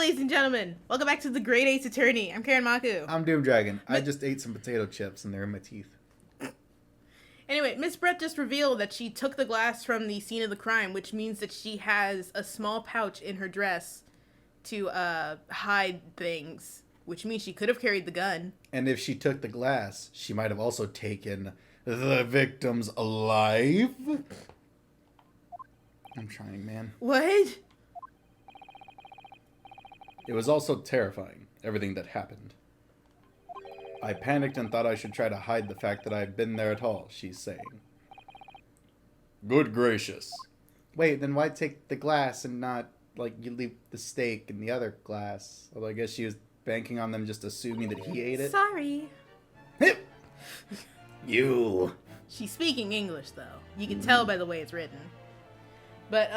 ladies and gentlemen. Welcome back to the Great Ace Attorney. I'm Karen Maku. I'm Doom Dragon. I just ate some potato chips and they're in my teeth. Anyway, Miss Brett just revealed that she took the glass from the scene of the crime, which means that she has a small pouch in her dress to hide things, which means she could have carried the gun. And if she took the glass, she might have also taken the victims alive. I'm trying, man. What? It was also terrifying, everything that happened. I panicked and thought I should try to hide the fact that I had been there at all, she's saying. Good gracious. Wait, then why take the glass and not, like, you leave the steak in the other glass? Although I guess she was banking on them just assuming that he ate it. Sorry. You. She's speaking English, though. You can tell by the way it's written. But,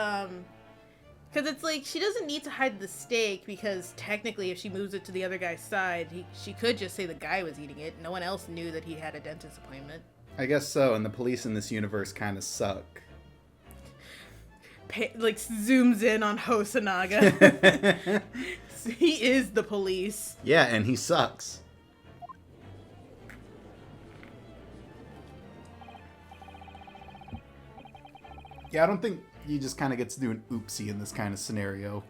because it's like, she doesn't need to hide the steak, because technically if she moves it to the other guy's side, she could just say the guy was eating it. No one else knew that he had a dentist appointment. I guess so, and the police in this universe kind of suck. Like, zooms in on Hosonaga. He is the police. Yeah, and he sucks. Yeah, I don't think he just kind of gets to do an oopsie in this kind of scenario.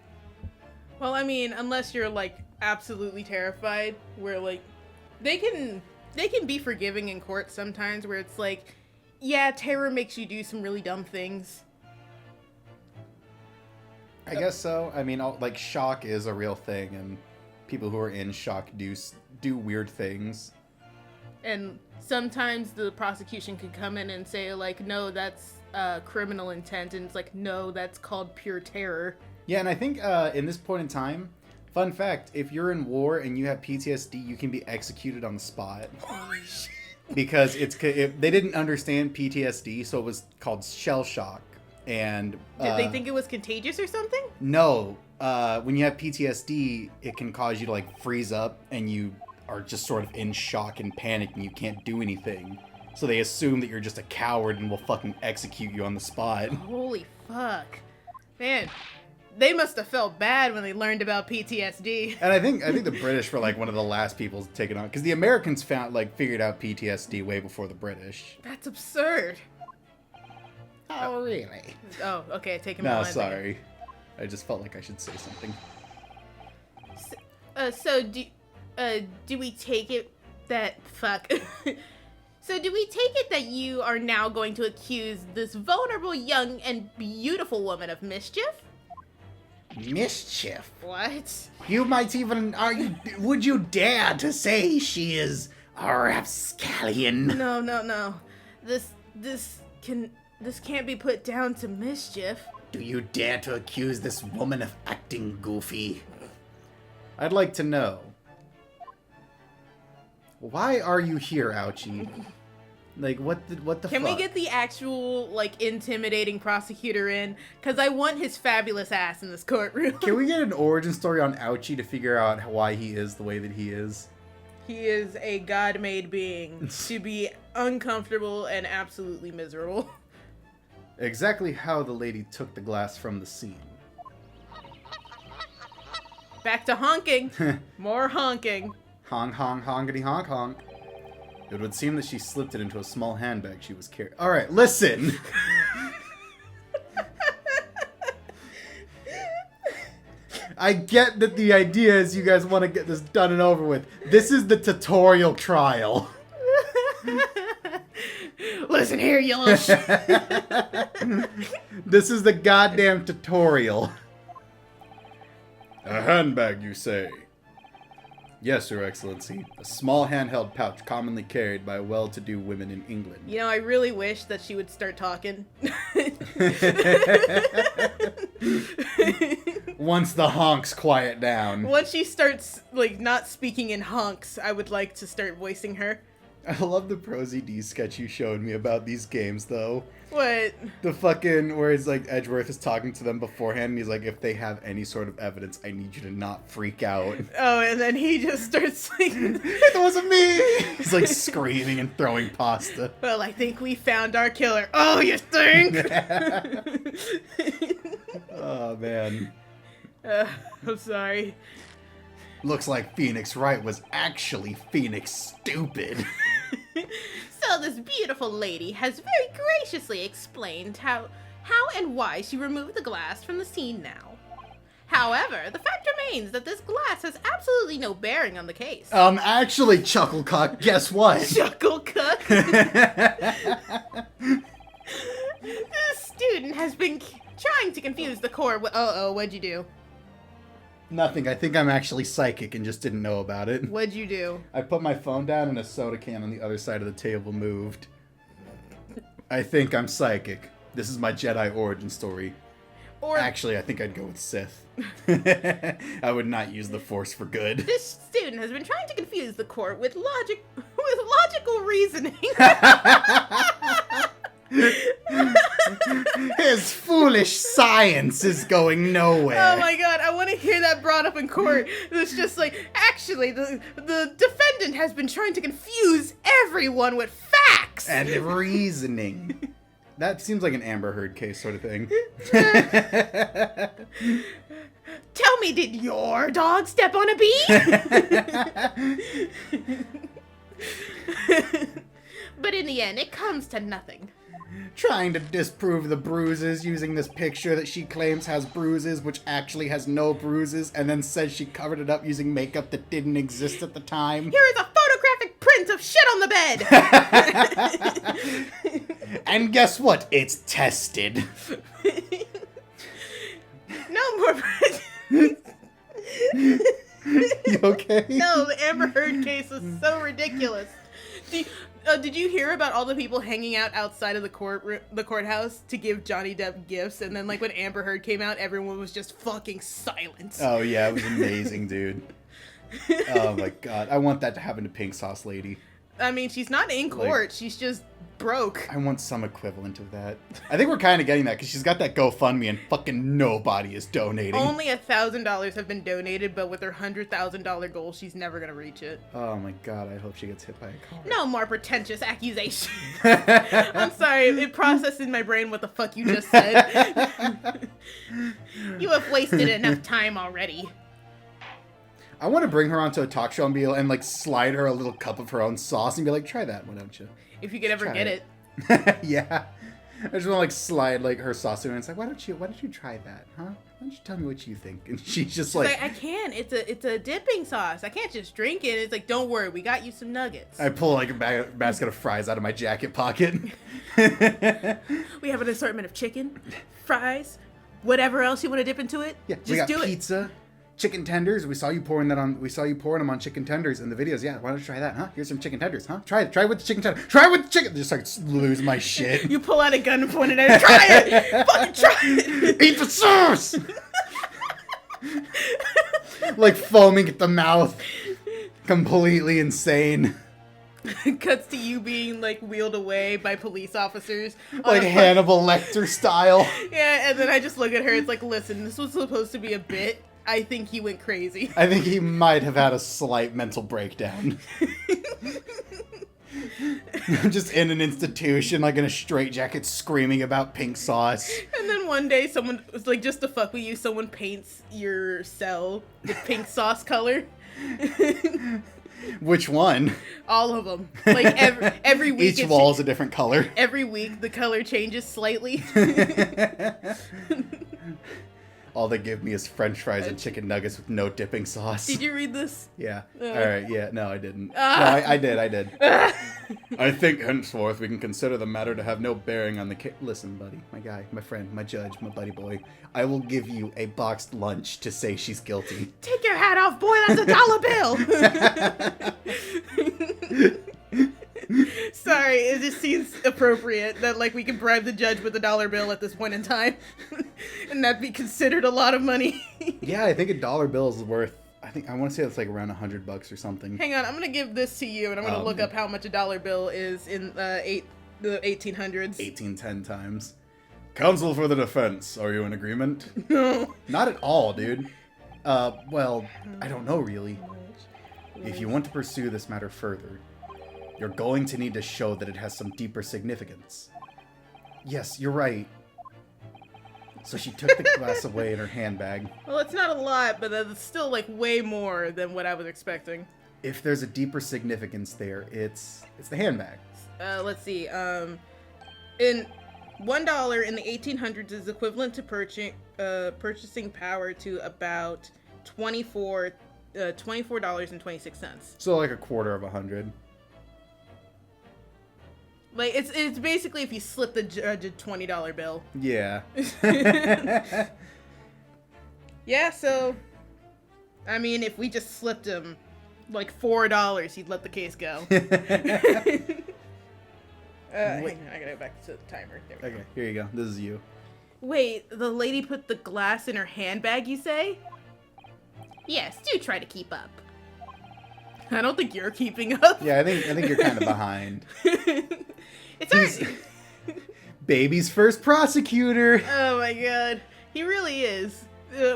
Well, I mean, unless you're, like, absolutely terrified, where, like, they can be forgiving in court sometimes, where it's like, yeah, terror makes you do some really dumb things. I guess so. I mean, like, shock is a real thing, and people who are in shock do weird things. And sometimes the prosecution could come in and say, like, no, that's criminal intent, and it's like, no, that's called pure terror. Yeah, and I think in this point in time, fun fact, if you're in war and you have PTSD, you can be executed on the spot. Holy shit. Because they didn't understand PTSD, so it was called shell shock. And did they think it was contagious or something? No. When you have PTSD, it can cause you to, like, freeze up, and you are just sort of in shock and panic, and you can't do anything. So they assume that you're just a coward and will fucking execute you on the spot. Holy fuck. Man, they must have felt bad when they learned about PTSD. And I think the British were, like, one of the last people to take it on, because the Americans figured out PTSD way before the British. That's absurd. Oh, really? Oh, okay, take him No, on. sorry. I just felt like I should say something. So do we take it that... Fuck. So do we take it that you are now going to accuse this vulnerable, young, and beautiful woman of mischief? Mischief? What? You might even would you dare to say she is a rapscallion? No. This can't be put down to mischief. Do you dare to accuse this woman of acting goofy? I'd like to know. Why are you here, Ouchie? Like, what the fuck? Can we get the actual, like, intimidating prosecutor in? Because I want his fabulous ass in this courtroom. Can we get an origin story on Ouchie to figure out why he is the way that he is? He is a god-made being to be uncomfortable and absolutely miserable. Exactly how the lady took the glass from the scene. Back to honking. More honking. Honk, honk, honkity, honk, honk. It would seem that she slipped it into a small handbag she was carrying. Alright, listen! I get that the idea is you guys want to get this done and over with. This is the tutorial trial. Listen here, you little shit. This is the goddamn tutorial. A handbag, you say? Yes, Your Excellency. A small handheld pouch commonly carried by well-to-do women in England. You know, I really wish that she would start talking. Once the honks quiet down. Once she starts, like, not speaking in honks, I would like to start voicing her. I love the ProZD sketch you showed me about these games, though. What? The fucking, where it's like Edgeworth is talking to them beforehand, and he's like, if they have any sort of evidence, I need you to not freak out. Oh, and then he just starts like... It wasn't me! He's like screaming and throwing pasta. Well, I think we found our killer. Oh, you think? Oh, man. I'm sorry. Looks like Phoenix Wright was actually Phoenix Stupid. So this beautiful lady has very graciously explained how and why she removed the glass from the scene now. However, the fact remains that this glass has absolutely no bearing on the case. Actually, Chucklecock, guess what? Chucklecock? This student has been trying to confuse the court with... Uh-oh, what'd you do? Nothing. I think I'm actually psychic and just didn't know about it. What'd you do? I put my phone down and a soda can on the other side of the table moved. I think I'm psychic. This is my Jedi origin story. Or Actually, I think I'd go with Sith. I would not use the Force for good. this student has been trying to confuse the court with logical reasoning. His foolish science is going nowhere. Oh my god, I want to hear that brought up in court. It's just like, actually, the defendant has been trying to confuse everyone with facts. And reasoning. That seems like an Amber Heard case sort of thing. Tell me, did your dog step on a bee? But in the end, it comes to nothing. Trying to disprove the bruises using this picture that she claims has bruises, which actually has no bruises, and then says she covered it up using makeup that didn't exist at the time. Here is a photographic print of shit on the bed. And guess what? It's tested. No more. You okay? No, the Amber Heard case is so ridiculous. Did you hear about all the people hanging out outside of the courthouse to give Johnny Depp gifts, and then like when Amber Heard came out, everyone was just fucking silent. Oh yeah, it was amazing, dude. Oh my god, I want that to happen to Pink Sauce Lady. I mean, she's not in court. She's just broke. I want some equivalent of that. I think we're kind of getting that because she's got that GoFundMe and fucking nobody is donating. Only $1,000 have been donated, but with her $100,000 goal, she's never gonna reach it. Oh my god, I hope she gets hit by a car. No more pretentious accusations. I'm sorry, it processed in my brain what the fuck you just said. You have wasted enough time already. I want to bring her onto a talk show and be and like slide her a little cup of her own sauce and be like, try that, why don't you? If you could ever Try get it. it. Yeah. I just want to like slide like her sauce to her and it's like, why don't you try that, huh? Why don't you tell me what you think? And she's just like, I can't. It's a dipping sauce. I can't just drink it. It's like, don't worry, we got you some nuggets. I pull like a basket of fries out of my jacket pocket. We have an assortment of chicken, fries, whatever else you want to dip into it. Yeah, just we got do pizza, chicken tenders. We saw you pouring them on chicken tenders in the videos. Yeah, why don't you try that, huh? Here's some chicken tenders, huh? Try it with the chicken tender. Try it with the chicken. Just like lose my shit. You pull out a gun and point it at it. Try it. Fucking try it. Eat the sauce. Like foaming at the mouth, completely insane. Cuts to you being like wheeled away by police officers. Like Hannibal Lecter style. Yeah, and then I just look at her. It's like, listen, this was supposed to be a bit. I think he went crazy. I think he might have had a slight mental breakdown. Just in an institution, like in a straitjacket, screaming about pink sauce. And then one day, someone was like, just to fuck with you, someone paints your cell with pink sauce color. Which one? All of them. Like every week. Each wall is a different color. Every week, the color changes slightly. All they give me is french fries and chicken nuggets with no dipping sauce. Did you read this? Yeah. Alright, yeah. No, I didn't. No, I did. I think henceforth we can consider the matter to have no bearing on the case. Listen, buddy, my guy, my friend, my judge, my buddy boy. I will give you a boxed lunch to say she's guilty. Take your hat off, boy, that's $1 bill! Sorry, it just seems appropriate that like we can bribe the judge with $1 bill at this point in time. And that'd be considered a lot of money. Yeah, I think $1 bill is worth, I want to say it's like around $100 or something. Hang on, I'm gonna give this to you and I'm gonna look up how much $1 bill is in the 1800s. 1810 times. Counsel for the defense, are you in agreement? No. Not at all, dude. Well, I don't know really. If you want to pursue this matter further, you're going to need to show that it has some deeper significance. Yes, you're right. So she took the glass away in her handbag. Well, it's not a lot, but it's still like way more than what I was expecting. If there's a deeper significance there, it's the handbag. Let's see. In $1 in the 1800s is equivalent to purchasing power to about $24.26. So like a quarter of 100. Like it's basically if you slip the judge a $20 bill. Yeah. Yeah, so I mean, if we just slipped him like $4, he'd let the case go. Hang on, I gotta go back to the timer. There we go. Okay, here you go. This is you. Wait, the lady put the glass in her handbag, you say? Yes, do try to keep up. I don't think you're keeping up. Yeah, I think you're kind of behind. It's alright. Baby's first prosecutor. Oh my god. He really is.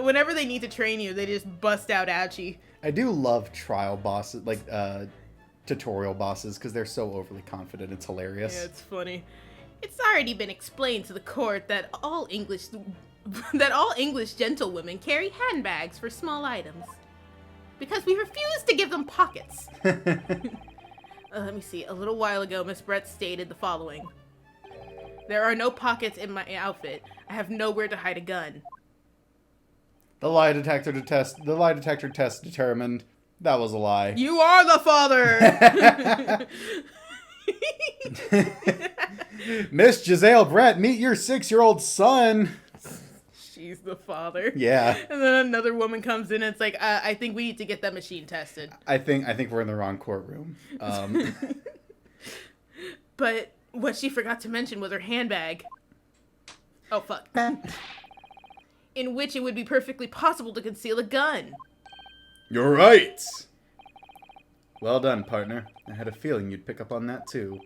Whenever they need to train you, they just bust out Ouchie. I do love trial bosses, like tutorial bosses, because they're so overly confident. It's hilarious. Yeah, it's funny. It's already been explained to the court that all English gentlewomen carry handbags for small items. Because we refuse to give them pockets. Let me see. A little while ago, Miss Brett stated the following. There are no pockets in my outfit. I have nowhere to hide a gun. The lie detector test determined that was a lie. You are the father! Miss Giselle Brett, meet your 6-year-old son. She's the father. Yeah. And then another woman comes in and it's like, I think we need to get that machine tested. I think we're in the wrong courtroom. But what she forgot to mention was her handbag. Oh, fuck. In which it would be perfectly possible to conceal a gun. You're right. Well done, partner. I had a feeling you'd pick up on that too.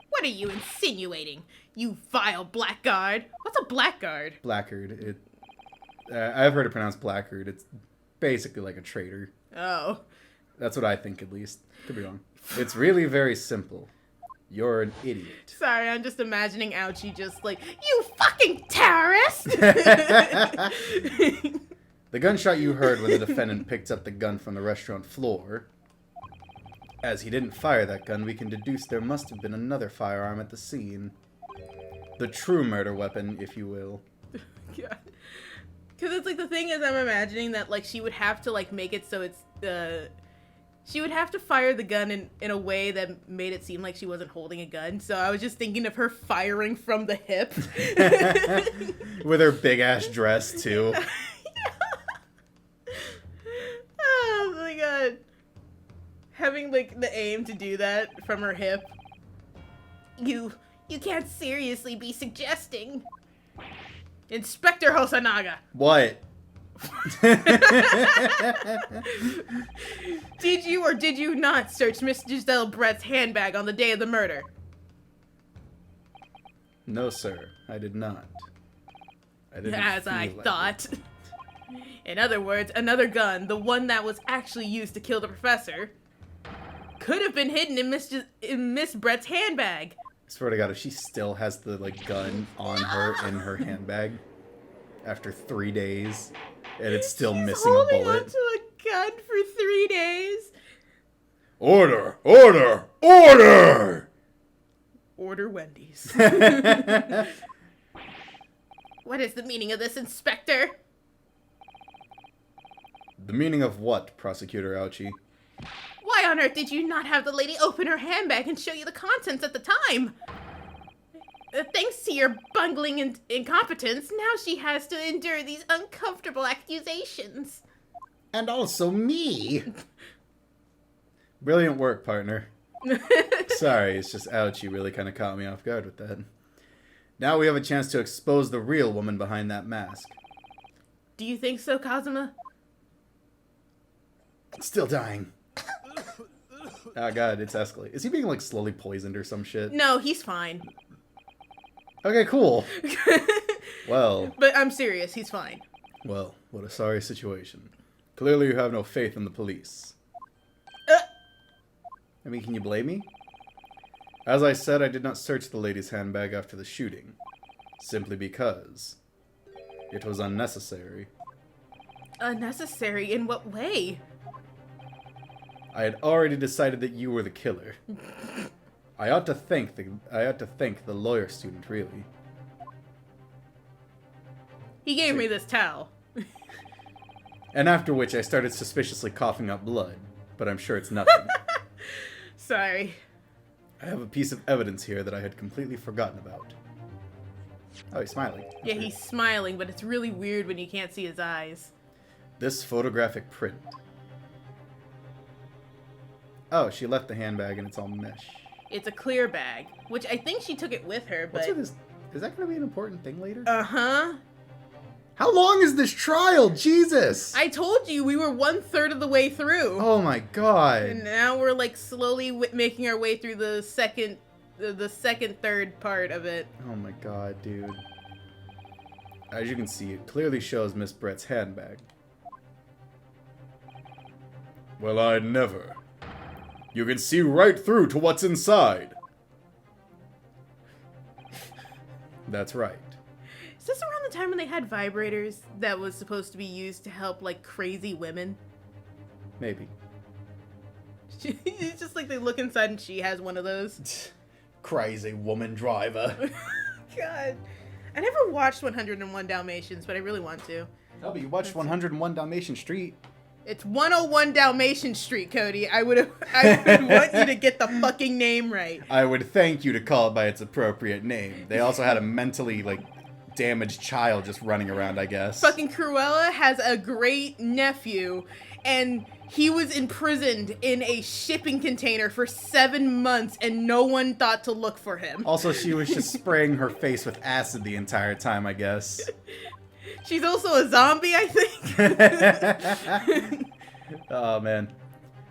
What are you insinuating, you vile blackguard? What's a blackguard? Blackguard. I've heard it pronounced blackguard. It's basically like a traitor. Oh. That's what I think, at least. Could be wrong. It's really very simple. You're an idiot. Sorry, I'm just imagining Ouchie just like, you fucking terrorist! The gunshot you heard when the defendant picked up the gun from the restaurant floor. As he didn't fire that gun, we can deduce there must have been another firearm at the scene. The true murder weapon, if you will. God. Because it's like, the thing is, I'm imagining that, like, she would have to, like, make it so it's, she would have to fire the gun in a way that made it seem like she wasn't holding a gun. So I was just thinking of her firing from the hip. With her big-ass dress, too. Oh, my God. Having, like, the aim to do that from her hip. You can't seriously be suggesting. Inspector Hosanaga. What? Did you or did you not search Miss Giselle Brett's handbag on the day of the murder? No, sir. I did not. I didn't As feel I like thought. In other words, another gun, the one that was actually used to kill the professor, could have been hidden in Miss Brett's handbag. I swear to God, if she still has the gun on her in her handbag after 3 days, and it's still missing a Holding bullet. onto a gun for 3 days. Order! Order! Order! Order Wendy's. What is the meaning of this, Inspector? The meaning of what, Prosecutor Ouchie? Why on earth did you not have the lady open her handbag and show you the contents at the time? Thanks to your bungling and incompetence, now she has to endure these uncomfortable accusations. And also me! Brilliant work, partner. Sorry, it's just Ouchie really kind of caught me off guard with that. Now we have a chance to expose the real woman behind that mask. Do you think so, Kazuma? Still dying. Oh god, it's escalating. Is he being like slowly poisoned or some shit? No, he's fine. Okay, cool. Well. But I'm serious, he's fine. Well, what a sorry situation. Clearly you have no faith in the police. I mean, can you blame me? As I said, I did not search the lady's handbag after the shooting. Simply because It was unnecessary. Unnecessary in what way? I had already decided that you were the killer. I ought to thank the lawyer student, really. He gave me this towel. And after which I started suspiciously coughing up blood, but I'm sure it's nothing. Sorry. I have a piece of evidence here that I had completely forgotten about. Oh, he's smiling. That's Yeah, weird. he's smiling, but it's really weird when you can't see his eyes. This photographic print. Oh, she left the handbag and it's all mesh. It's a clear bag, which I think she took it with her, but... What's with this? Is that going to be an important thing later? Uh-huh. How long is this trial? Jesus! I told you we were 1/3 of the way through. Oh my god. And now we're like slowly making our way through the second third part of it. Oh my god, dude. As you can see, it clearly shows Miss Brett's handbag. Well, I'd never. You can see right through to what's inside. That's right. Is this around the time when they had vibrators that was supposed to be used to help like crazy women? Maybe. It's just like they look inside and she has one of those. Crazy woman driver. God. I never watched 101 Dalmatians, but I really want to. No, but you watched 101 Dalmatian Street. It's 101 Dalmatian Street, Cody. I would want you to get the fucking name right. I would thank you to call it by its appropriate name. They also had a mentally, damaged child just running around, I guess. Fucking Cruella has a great nephew, and he was imprisoned in a shipping container for 7 months, and no one thought to look for him. Also, she was just spraying her face with acid the entire time, I guess. She's also a zombie, I think. Oh, man.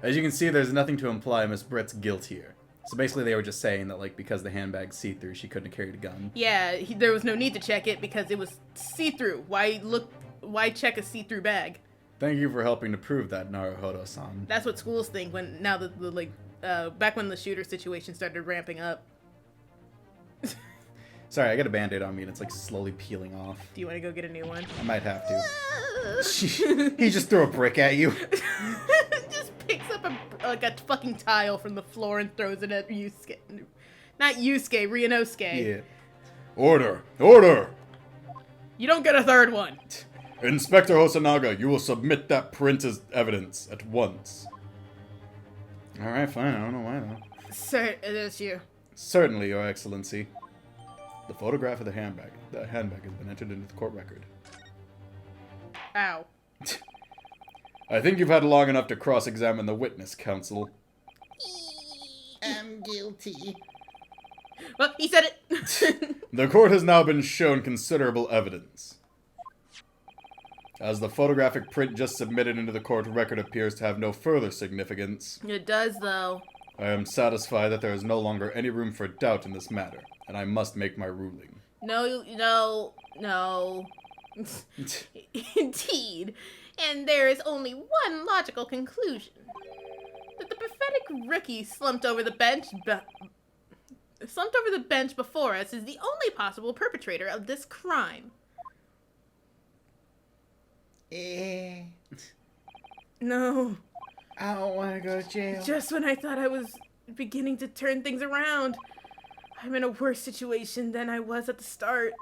As you can see, there's nothing to imply Miss Brett's guilt here. So basically, they were just saying that, because the handbag's see-through, she couldn't have carried a gun. Yeah, there was no need to check it because it was see-through. Why check a see-through bag? Thank you for helping to prove that, Naruhodo-san. That's what schools think now that back when the shooter situation started ramping up. Sorry, I got a band-aid on me and it's slowly peeling off. Do you want to go get a new one? I might have to. He just threw a brick at you. Just picks up a fucking tile from the floor and throws it at Yusuke. Not Yusuke, Ryunosuke. Yeah. Order! Order! You don't get a third one. Inspector Hosonaga, you will submit that print as evidence at once. Alright, fine. I don't know why, though. Sir, it is you. Certainly, Your Excellency. The photograph of the handbag. The handbag has been entered into the court record. Ow. I think you've had long enough to cross-examine the witness, counsel. I'm guilty. Well, he said it. The court has now been shown considerable evidence. As the photographic print just submitted into the court record appears to have no further significance, It does, though. I am satisfied that there is no longer any room for doubt in this matter, and I must make my ruling. No. Indeed. And there is only one logical conclusion. That the pathetic rookie slumped over the bench before us is the only possible perpetrator of this crime. No. I don't want to go to jail. Just when I thought I was beginning to turn things around, I'm in a worse situation than I was at the start.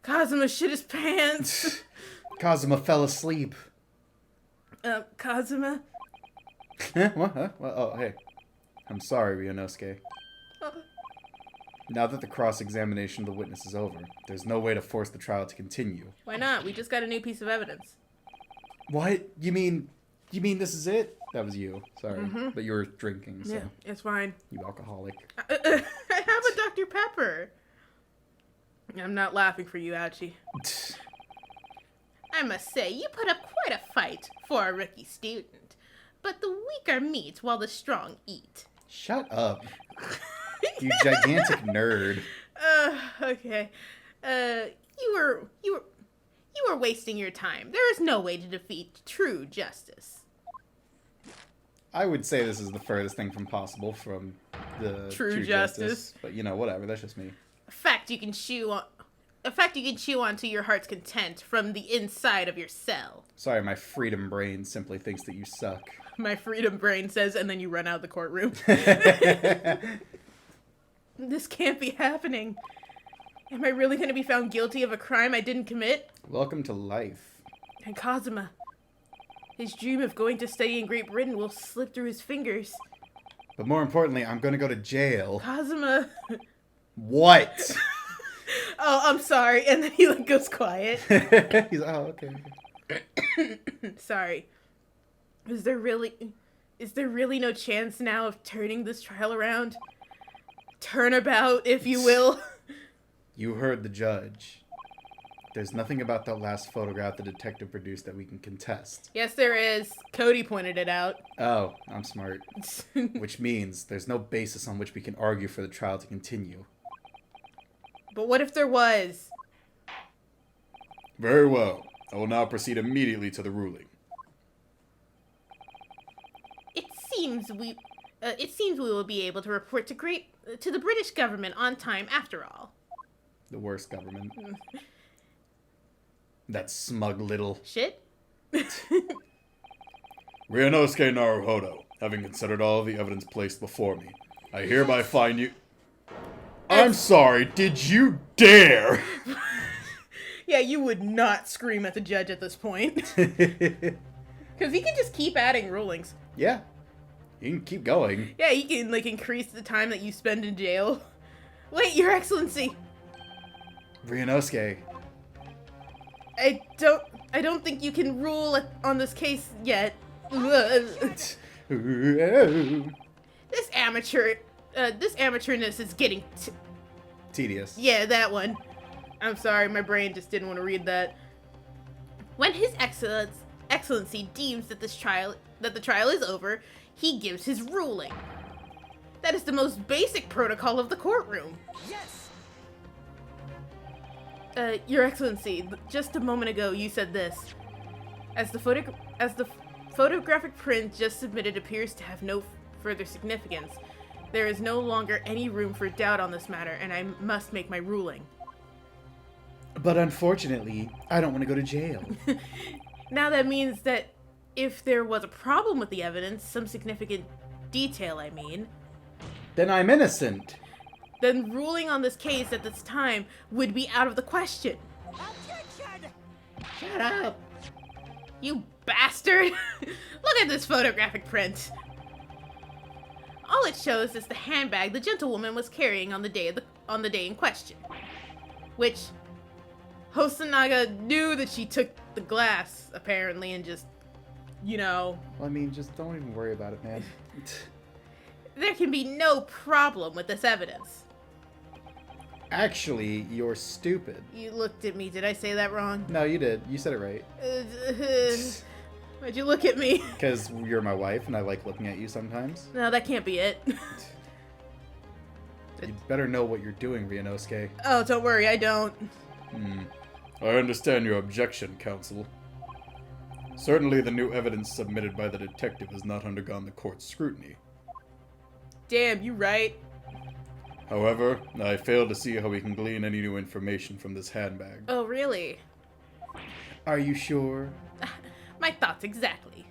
Kazuma shit his pants. Kazuma fell asleep. Kazuma? What? Huh? Well, oh, hey. I'm sorry, Ryunosuke. Now that the cross-examination of the witness is over, there's no way to force the trial to continue. Why not? We just got a new piece of evidence. What? You mean this is it? That was you. Sorry. But you were drinking, so. Yeah, it's fine. You alcoholic. I have a Dr. Pepper. I'm not laughing for you, Ouchie. I must say, you put up quite a fight for a rookie student. But the weak are meat while the strong eat. Shut up. You gigantic nerd. Okay. You were wasting your time. There is no way to defeat true justice. I would say this is the furthest thing from possible from the True justice. But, whatever. That's just me. A fact you can chew on. a fact you can chew on to your heart's content from the inside of your cell. Sorry, my freedom brain simply thinks that you suck. My freedom brain says, and then you run out of the courtroom. This can't be happening. Am I really going to be found guilty of a crime I didn't commit? Welcome to life. And Kazuma, his dream of going to study in Great Britain will slip through his fingers. But more importantly, I'm gonna go to jail. Kazuma. What? Oh, I'm sorry. And then he like goes quiet. He's, oh, okay. Sorry. Is there really no chance now of turning this trial around? Turnabout, if you will. You heard the judge. There's nothing about that last photograph the detective produced that we can contest. Yes, there is. Cody pointed it out. Oh, I'm smart. Which means there's no basis on which we can argue for the trial to continue. But what if there was? Very well. I will now proceed immediately to the ruling. It seems we will be able to report to the British government on time after all. The worst government. That smug little... Shit? Ryunosuke Naruhodo, having considered all of the evidence placed before me, I hereby find you... I'm sorry, did you dare? Yeah, you would not scream at the judge at this point. Because he can just keep adding rulings. Yeah. You can keep going. Yeah, he can, like, increase the time that you spend in jail. Wait, Your Excellency! Ryunosuke. I don't think you can rule on this case yet. This amateurness is getting Tedious. Yeah, that one. I'm sorry, my brain just didn't want to read that. When His Excellency deems that the trial is over, he gives his ruling. That is the most basic protocol of the courtroom. Yes! Your Excellency, just a moment ago you said this. As the photographic print just submitted appears to have no further significance, there is no longer any room for doubt on this matter, and I must make my ruling. But unfortunately, I don't want to go to jail. Now that means that if there was a problem with the evidence, some significant detail, I mean, Then I'm innocent. then ruling on this case at this time would be out of the question. Objection! Shut up. You bastard! Look at this photographic print. All it shows is the handbag the gentlewoman was carrying on the day in question. Which Hosonaga knew that she took the glass, apparently, and just, you know, Well, I mean, just don't even worry about it, man. there can be no problem with this evidence. Actually, you're stupid. You looked at me. Did I say that wrong? No, you did. You said it right. Why'd you look at me? Because you're my wife and I like looking at you sometimes. No, that can't be it. You better know what you're doing, Ryunosuke. Oh, don't worry, I don't. I understand your objection, counsel. Certainly the new evidence submitted by the detective has not undergone the court's scrutiny. Damn, you right. However, I fail to see how we can glean any new information from this handbag. Oh, really? Are you sure? My thoughts exactly.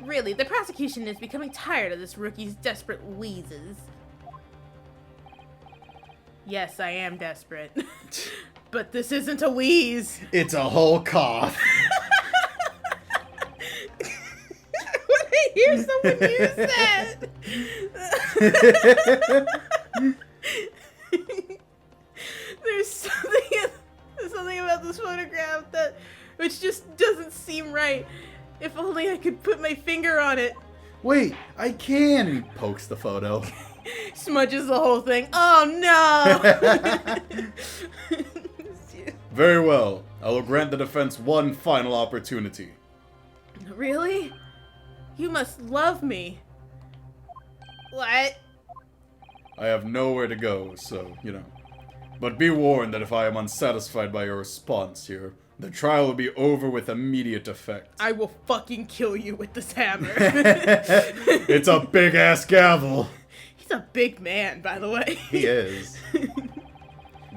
Really, the prosecution is becoming tired of this rookie's desperate wheezes. Yes, I am desperate. But this isn't a wheeze. It's a whole cough. When I hear someone use that. There's something about this photograph which just doesn't seem right. If only I could put my finger on it. Wait, I can! He pokes the photo. Smudges the whole thing. Oh no! Very well. I will grant the defense one final opportunity. Really? You must love me. What? I have nowhere to go, so, you know. But be warned that if I am unsatisfied by your response here, the trial will be over with immediate effect. I will fucking kill you with this hammer. It's a big-ass gavel. He's a big man, by the way. He is.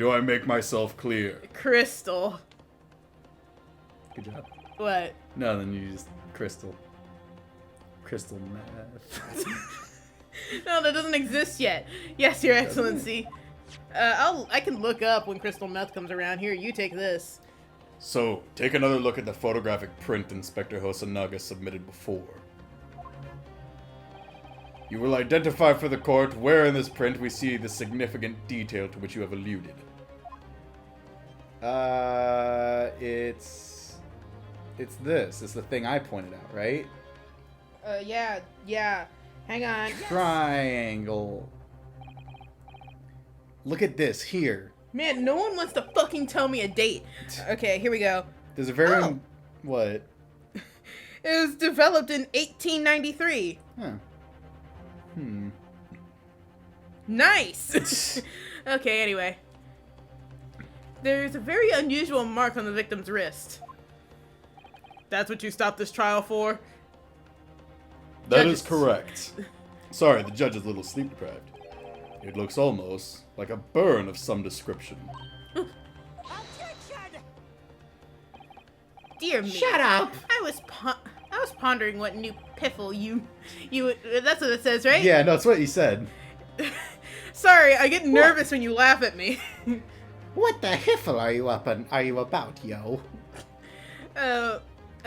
Do I make myself clear? Crystal. Good job. What? No, then you just crystal meth. No, that doesn't exist yet. Yes, Your Excellency. I can look up when crystal meth comes around. Here, you take this. So, take another look at the photographic print Inspector Hosonaga submitted before. You will identify for the court where in this print we see the significant detail to which you have alluded. It's this. It's the thing I pointed out, right? Yeah. Hang on. Triangle. Look at this here. Man, no one wants to fucking tell me a date. Okay, here we go. There's a very Oh. what? It was developed in 1893. Huh. Nice! Okay, anyway. There's a very unusual mark on the victim's wrist. That's what you stopped this trial for? That is Judges. correct. Sorry, the judge is a little sleep deprived. It looks almost like a burn of some description. Dear me. Shut up! I was pondering what new piffle you that's what it says, right? Yeah, no, that's what you said. Sorry, I get nervous when you laugh at me. What the hiffle are you about, yo?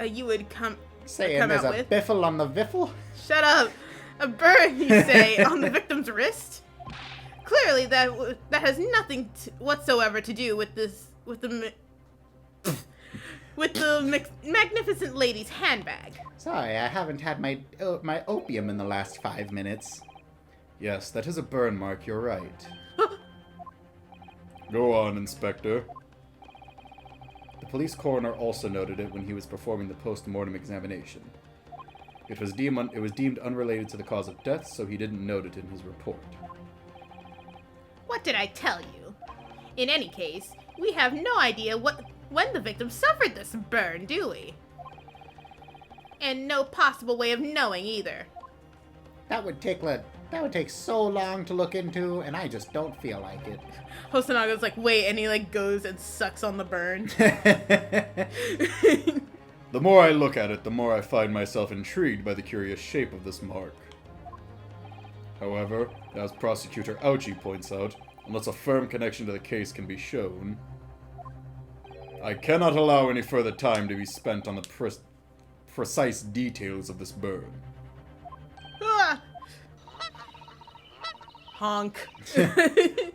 You would come Saying there's out a with. biffle on the viffle? Shut up! A burn, you say, on the victim's wrist? Clearly, that has nothing whatsoever to do with the magnificent lady's handbag. Sorry, I haven't had my opium in the last 5 minutes. Yes, that is a burn mark, you're right. Go on, Inspector. The police coroner also noted it when he was performing the post-mortem examination. It was deemed unrelated to the cause of death, so he didn't note it in his report. What did I tell you? In any case, we have no idea when the victim suffered this burn, do we? And no possible way of knowing either. That would take so long to look into, and I just don't feel like it. Hosanaga's like, wait, and he like goes and sucks on the burn. The more I look at it, the more I find myself intrigued by the curious shape of this mark. However, as Prosecutor Ouchi points out, unless a firm connection to the case can be shown, I cannot allow any further time to be spent on the precise details of this burn. Ah! Honk.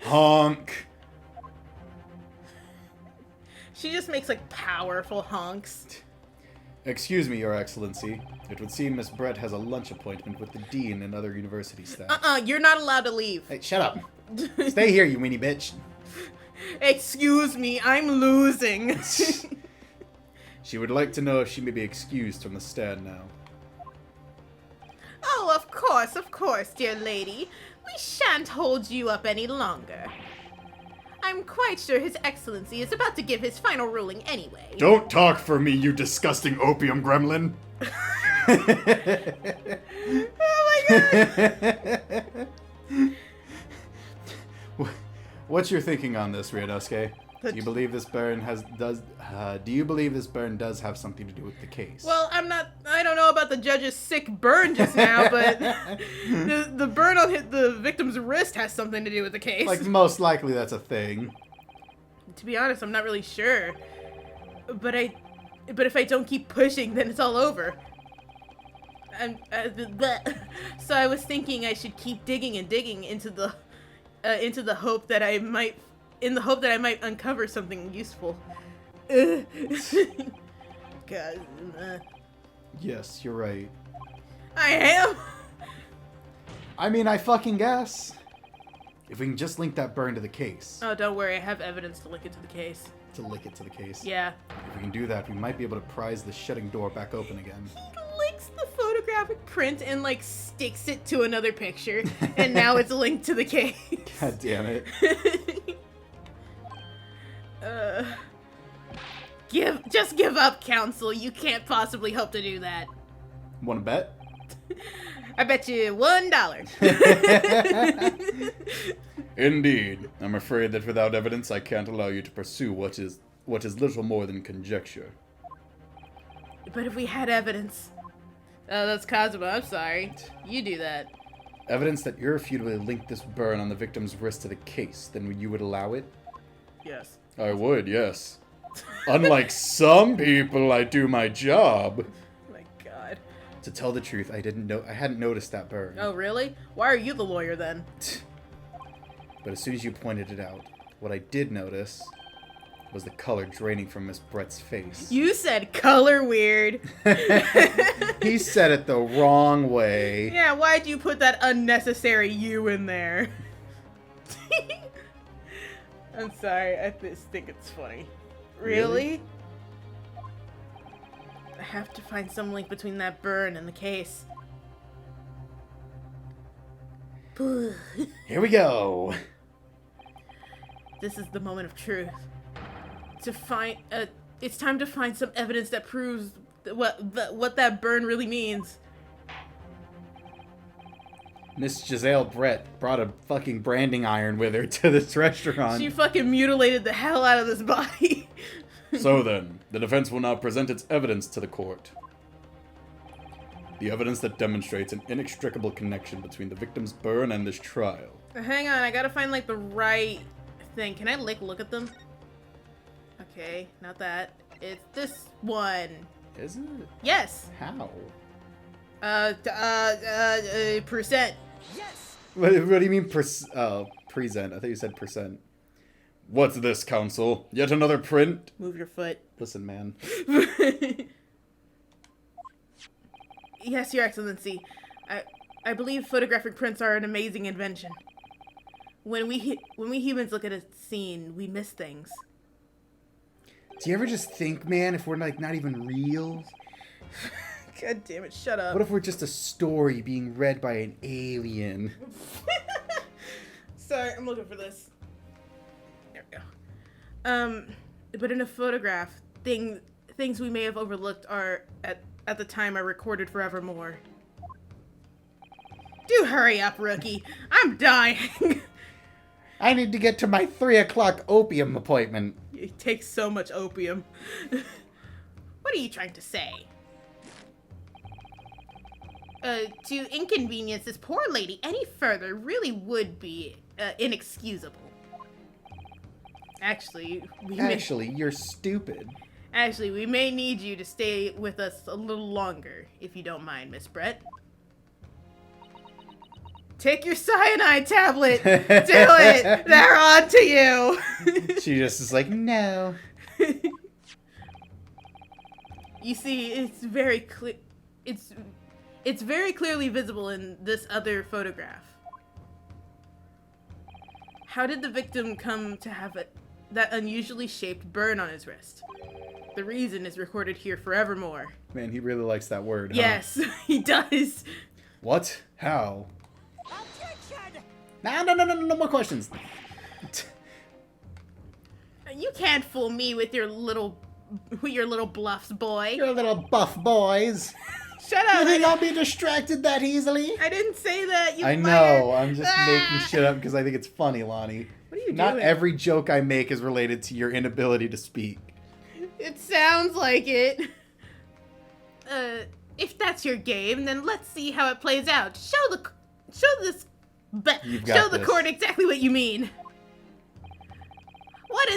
Honk! She just makes like powerful honks. Excuse me, Your Excellency. It would seem Miss Brett has a lunch appointment with the Dean and other university staff. You're not allowed to leave. Hey, shut up. Stay here, you weenie bitch. Excuse me, I'm losing. She would like to know if she may be excused from the stand now. Oh, of course, dear lady. We shan't hold you up any longer. I'm quite sure His Excellency is about to give his final ruling anyway. Don't talk for me, you disgusting opium gremlin! Oh my god! What's your thinking on this, Ryunosuke? Do you believe this burn does have something to do with the case? Well, I don't know about the judge's sick burn just now, but the burn on the victim's wrist has something to do with the case. Like, most likely that's a thing. To be honest, I'm not really sure. But if I don't keep pushing, then it's all over. So I was thinking I should keep digging and digging into the hope that I might uncover something useful. God. Yes, you're right. I am. I mean, I fucking guess. If we can just link that burn to the case. Oh, don't worry. I have evidence to link it to the case. To link it to the case. Yeah. If we can do that, we might be able to prise the shutting door back open again. He links the photographic print and like sticks it to another picture, and now it's linked to the case. God damn it. Just give up, counsel. You can't possibly hope to do that. Wanna bet? I bet you $1. Indeed. I'm afraid that without evidence, I can't allow you to pursue what is little more than conjecture. But if we had evidence... Oh, that's Kazuma. I'm sorry. You do that. Evidence that irrefutably linked this burn on the victim's wrist to the case, then you would allow it? Yes. I would, yes. Unlike some people, I do my job. My God. To tell the truth, I hadn't noticed that burn. Oh, really? Why are you the lawyer then? But as soon as you pointed it out, what I did notice was the color draining from Miss Brett's face. You said color weird. He said it the wrong way. Yeah, why'd you put that unnecessary you in there? I'm sorry, I just think it's funny. Really? I have to find some link between that burn and the case. Here we go. This is the moment of truth. It's time to find some evidence that proves what that burn really means. Miss Giselle Brett brought a fucking branding iron with her to this restaurant. She fucking mutilated the hell out of this body. So then, the defense will now present its evidence to the court. The evidence that demonstrates an inextricable connection between the victim's burn and this trial. Hang on, I gotta find like the right thing. Can I like look at them? Okay, not that. It's this one. Is it? Yes. How? Percent. Yes! What do you mean present? I thought you said percent. What's this, counsel? Yet another print? Move your foot. Listen, man. Yes, Your Excellency. I believe photographic prints are an amazing invention. When we humans look at a scene, we miss things. Do you ever just think, man, if we're like not even real? God damn it, shut up. What if we're just a story being read by an alien? Sorry, I'm looking for this. There we go. But in a photograph, things we may have overlooked are at the time are recorded forevermore. Do hurry up, rookie. I'm dying. I need to get to my 3 o'clock opium appointment. It takes so much opium. What are you trying to say? To inconvenience this poor lady any further really would be inexcusable. Actually, You're stupid. Actually, we may need you to stay with us a little longer, if you don't mind, Miss Brett. Take your cyanide tablet! Do it! They're on to you! She just is like, no. You see, it's very clear. It's very clearly visible in this other photograph. How did the victim come to have that unusually shaped burn on his wrist? The reason is recorded here forevermore. Man, he really likes that word, huh? Yes, he does. What? How? Objection! No more questions. You can't fool me with your little bluffs, boy. You're little buff boys. Shut You up. think I'll be distracted that easily? I didn't say that, you I know. liar. I'm just making shit up because I think it's funny, Lonnie. What are you Not doing? every joke I make is related to your inability to speak. It sounds like it. If that's your game, then let's see how it plays out. Show You've got the this. court exactly what you mean. What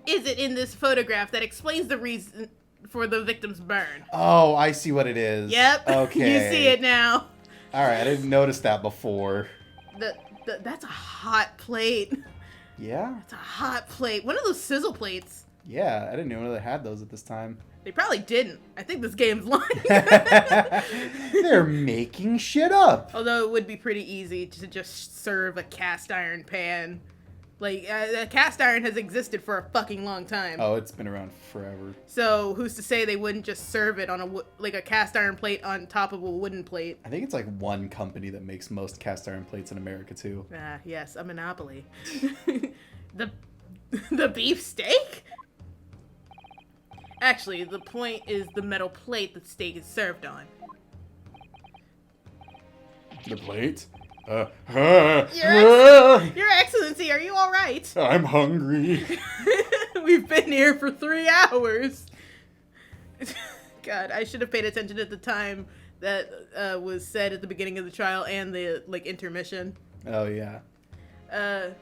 is it in this photograph that explains the reason for the victim's burn? Oh, I see what it is. Yep. Okay. You see it now. All right, I didn't notice that before. That's a hot plate. Yeah? It's a hot plate. One of those sizzle plates. Yeah, I didn't know they had those at this time. They probably didn't. I think this game's lying. They're making shit up. Although it would be pretty easy to just serve a cast iron pan. Like, a cast iron has existed for a fucking long time. Oh, it's been around forever. So, who's to say they wouldn't just serve it on a cast iron plate on top of a wooden plate? I think it's like one company that makes most cast iron plates in America, too. Ah, yes, a monopoly. The beef steak? Actually, the point is the metal plate the steak is served on. The plate? Your Excellency, are you all right? I'm hungry. We've been here for 3 hours. God, I should have paid attention at the time that was said at the beginning of the trial and the intermission. Oh yeah. As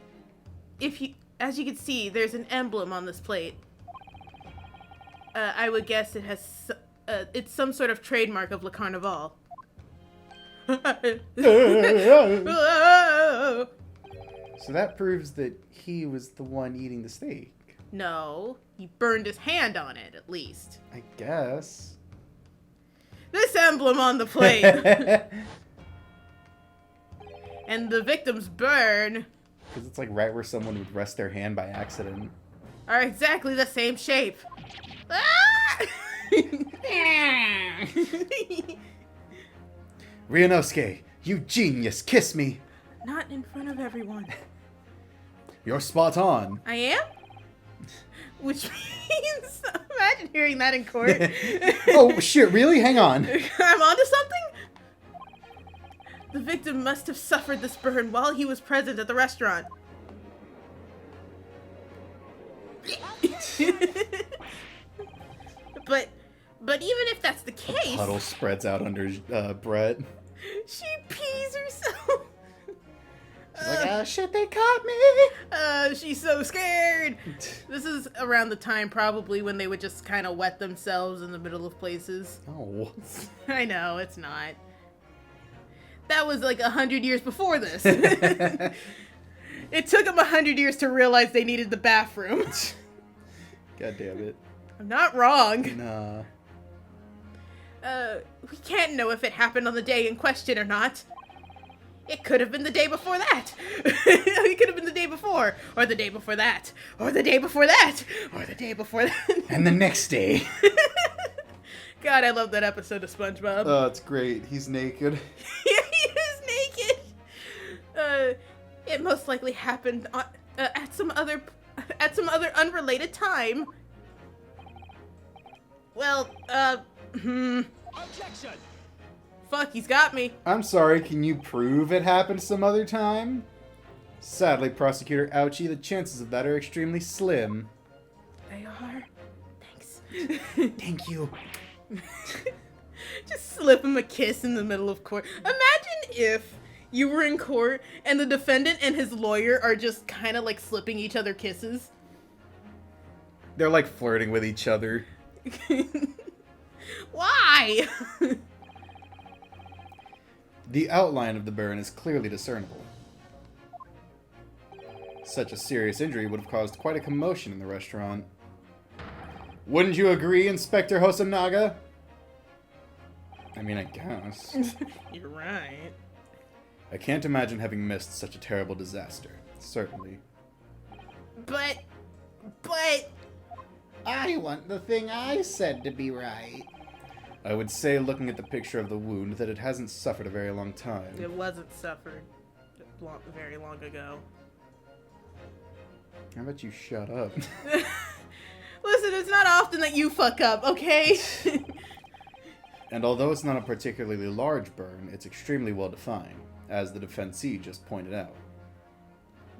you can see, there's an emblem on this plate. I would guess it has, it's some sort of trademark of Le Carnival. So that proves that he was the one eating the steak. No, he burned his hand on it, at least. I guess. This emblem on the plate and the victim's burn Because it's like right where someone would rest their hand by accident. are exactly the same shape. Ah! Ryunosuke, you genius, kiss me. Not in front of everyone. You're spot on. I am? Which means, imagine hearing that in court. Oh shit, really? Hang on. I'm onto something? The victim must have suffered this burn while he was present at the restaurant. But even if that's the case, Puddle spreads out under Brett. she pees herself. She's like, oh shit, they caught me. She's so scared. This is around the time probably when they would just kind of wet themselves in the middle of places. Oh. I know, it's not. That was like 100 years before this. It took them 100 years to realize they needed the bathroom. God damn it. I'm not wrong. Nah. We can't know if it happened on the day in question or not. It could have been the day before that. It could have been the day before, or the day before that, or the day before that, or the day before that. And the next day. God, I love that episode of SpongeBob. Oh, it's great. He's naked. He is naked. It most likely happened at some other unrelated time. Well, Objection! fuck, he's got me. I'm sorry, can you prove it happened some other time? Sadly, Prosecutor Ouchie, the chances of that are extremely slim. They are. Thanks. Thank you. Just slip him a kiss in the middle of court. Imagine if you were in court and the defendant and his lawyer are just kind of like slipping each other kisses. They're like flirting with each other. Why? The outline of the burn is clearly discernible. Such a serious injury would have caused quite a commotion in the restaurant. Wouldn't you agree, Inspector Hosonaga? I mean, I guess. You're right. I can't imagine having missed such a terrible disaster. Certainly. But I want the thing I said to be right. I would say, looking at the picture of the wound, that it hasn't suffered a very long time. it wasn't suffered very long ago. How about you shut up? Listen, it's not often that you fuck up, okay? And although it's not a particularly large burn, it's extremely well defined, as the defensee just pointed out.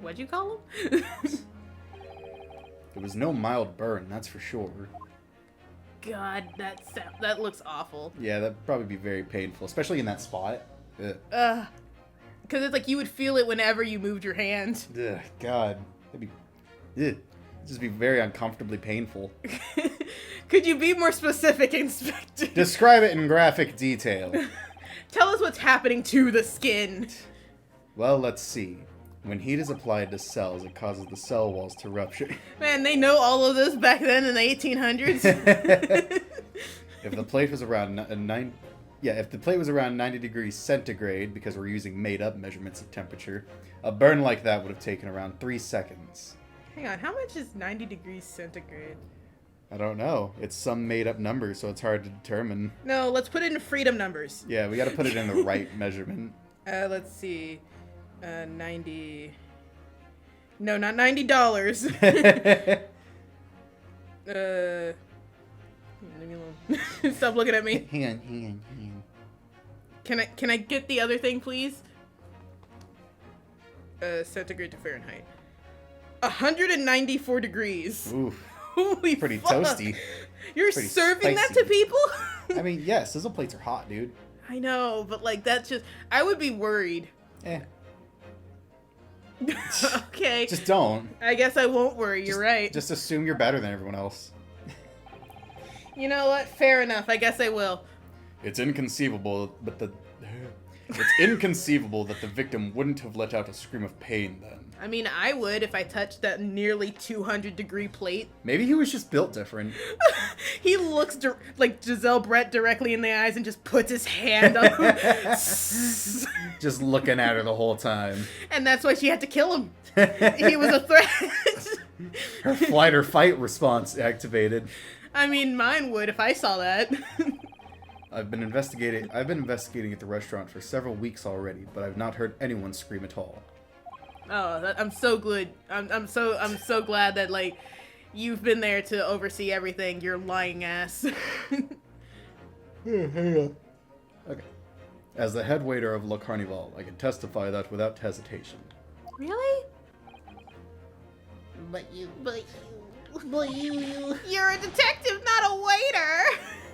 What'd you call him? It was no mild burn, that's for sure. God, that looks awful. Yeah, that'd probably be very painful, especially in that spot. Ugh. Because it's like you would feel it whenever you moved your hand. Ugh, God. That'd be... Ugh. It'd just be very uncomfortably painful. Could you be more specific, Inspector? Describe it in graphic detail. Tell us what's happening to the skin. Well, let's see. When heat is applied to cells, it causes the cell walls to rupture. Man, they know all of this back then in the 1800s. If the plate was around if the plate was around 90 degrees centigrade, because we're using made-up measurements of temperature, a burn like that would have taken around 3 seconds. Hang on, how much is 90 degrees centigrade? I don't know. It's some made-up number, so it's hard to determine. No, let's put it in freedom numbers. Yeah, we gotta put it in the right measurement. Let's see. 90... No, not $90. Leave me alone. Stop looking at me. Hang on. Can I get the other thing, please? centigrade to Fahrenheit. 194 degrees. Oof. Holy Pretty fuck. toasty. You're Pretty serving that spicy. to people? I mean, yeah, sizzle plates are hot, dude. I know, but like that's just I would be worried. Eh. Okay. Just don't. I guess I won't worry, you're right. Just assume you're better than everyone else. You know what? Fair enough. I guess I will. It's inconceivable, but it's inconceivable that the victim wouldn't have let out a scream of pain then. I mean, I would if I touched that nearly 200-degree plate. Maybe he was just built different. He looks like Giselle Brett directly in the eyes and just puts his hand on him. Just looking at her the whole time. And that's why she had to kill him. He was a threat. Her flight or fight response activated. I mean, mine would if I saw that. I've been investigating at the restaurant for several weeks already, but I've not heard anyone scream at all. Oh, I'm so good. I'm so glad that like you've been there to oversee everything. You're lying ass. Okay. As the head waiter of Le Carnival, I can testify that without hesitation. Really? But you. You're a detective, not a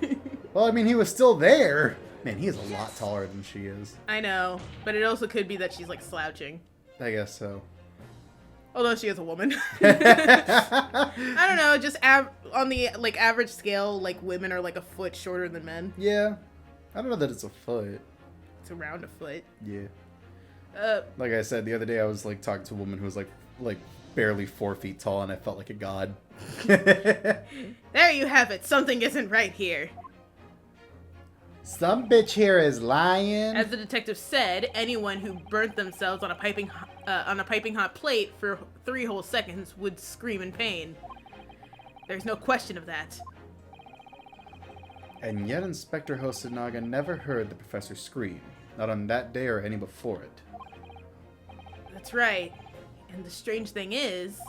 waiter. Well, I mean, he was still there. Man, he is a lot taller than she is. I know, but it also could be that she's like slouching. I guess so. Although she is a woman. I don't know, just on the like average scale, like women are like a foot shorter than men. Yeah. I don't know that it's a foot. It's around a foot. Yeah. Uh, Like I said, the other day I was like talking to a woman who was like barely 4 feet tall, and I felt like a god. there you have it. Something isn't right here. Some bitch here is lying. As the detective said, anyone who burnt themselves on a piping hot plate for 3 whole seconds would scream in pain. There's no question of that. And yet Inspector Hosonaga never heard the professor scream. Not on that day or any before it. That's right. And the strange thing is,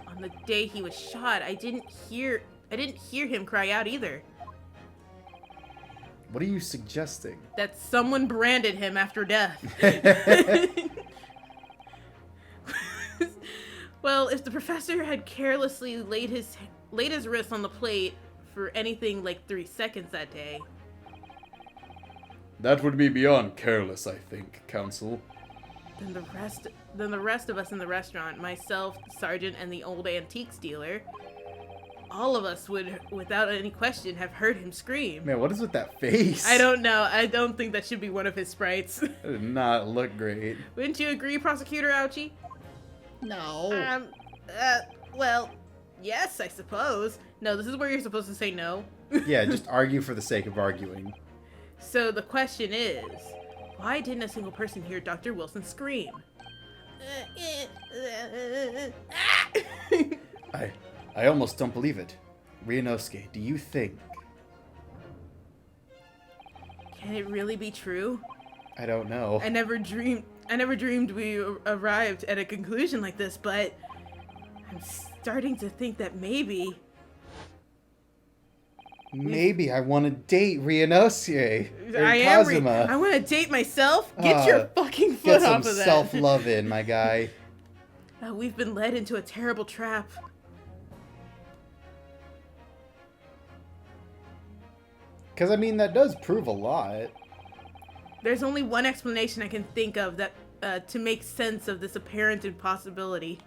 on the day he was shot, I didn't hear him cry out either. What are you suggesting? That someone branded him after death. Well, if the professor had carelessly laid his wrist on the plate for anything like 3 seconds that day. That would be beyond careless, I think, Counsel. Then the rest of us in the restaurant, myself, the sergeant, and the old antiques dealer, all of us would, without any question, have heard him scream. Man, what is with that face? I don't know. I don't think that should be one of his sprites. That did not look great. Wouldn't you agree, Prosecutor Ouchie? No. Well, yes, I suppose. No, this is where you're supposed to say no. Yeah, just argue for the sake of arguing. So the question is, why didn't a single person hear Dr. Wilson scream? I almost don't believe it. Ryunosuke, do you think? Can it really be true? I don't know. I never dreamed we arrived at a conclusion like this, but I'm starting to think that maybe Maybe I want to date Ryunosuke. Or I am. Kazuma. I want to date myself. Get your fucking foot Get some off of that. self-love in, my guy. We've been led into a terrible trap. Because, I mean, that does prove a lot. There's only one explanation I can think of that to make sense of this apparent impossibility.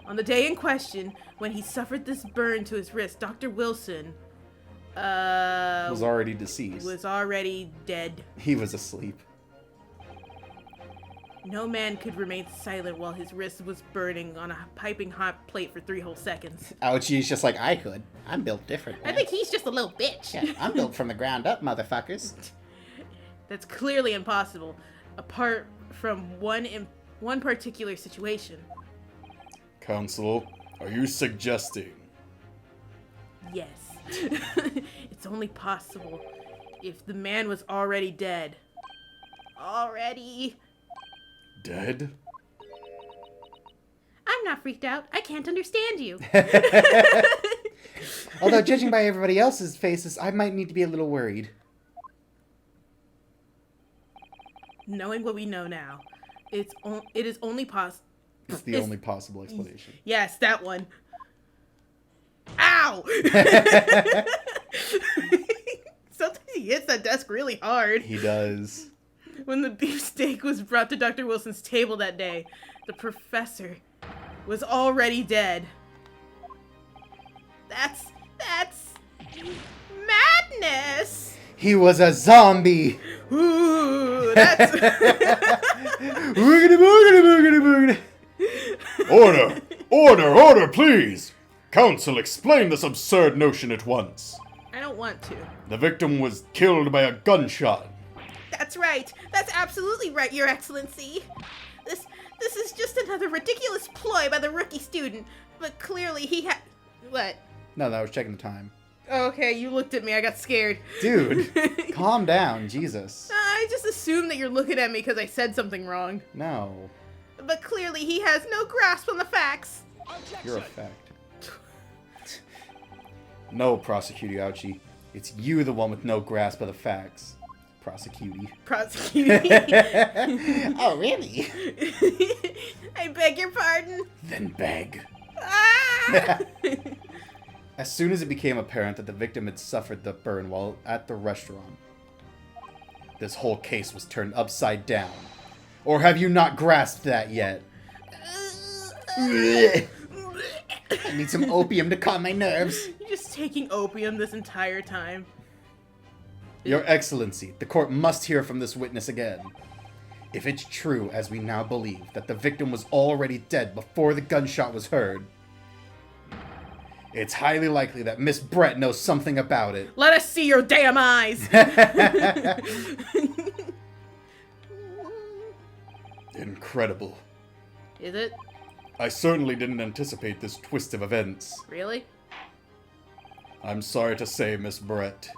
On the day in question, when he suffered this burn to his wrist, Dr. Wilson Was already deceased. was already dead. He was asleep. No man could remain silent while his wrist was burning on a piping hot plate for 3 whole seconds. Ouchie's just like, I could. I'm built different. I man. think he's just a little bitch. Yeah, I'm built from the ground up, motherfuckers. That's clearly impossible, apart from one particular situation. Counsel, are you suggesting? Yes. It's only possible if the man was already dead. Already. Dead? I'm not freaked out. I can't understand you. Although, judging by everybody else's faces, I might need to be a little worried. Knowing what we know now, it is only possible. It's the only possible explanation. Yes, that one. Ow! Sometimes he hits that desk really hard. He does. When the beefsteak was brought to Dr. Wilson's table that day, the professor was already dead. That's madness. He was a zombie. Ooh, that's Boogity, boogity, boogity, boogity. Order, please. Council, explain this absurd notion at once. I don't want to. The victim was killed by a gunshot. That's right. That's absolutely right, Your Excellency. This is just another ridiculous ploy by the rookie student. But clearly he had... What? No, I was checking the time. Okay, you looked at me. I got scared. Dude, calm down, Jesus. I just assumed that you're looking at me because I said something wrong. No, But clearly he has no grasp on the facts. you're a fact. No, Prosecutor Ouchie. It's you the one with no grasp of the facts. Prosecutie. Prosecuting. Oh, really? I beg your pardon. Then beg. Ah! As soon as it became apparent that the victim had suffered the burn while at the restaurant, this whole case was turned upside down. Or have you not grasped that yet? I need some opium to calm my nerves. You're just taking opium this entire time. Your Excellency, the court must hear from this witness again. If it's true, as we now believe, that the victim was already dead before the gunshot was heard, it's highly likely that Miss Brett knows something about it. Let us see your damn eyes! Incredible. Is it? I certainly didn't anticipate this twist of events. Really? I'm sorry to say, Miss Brett,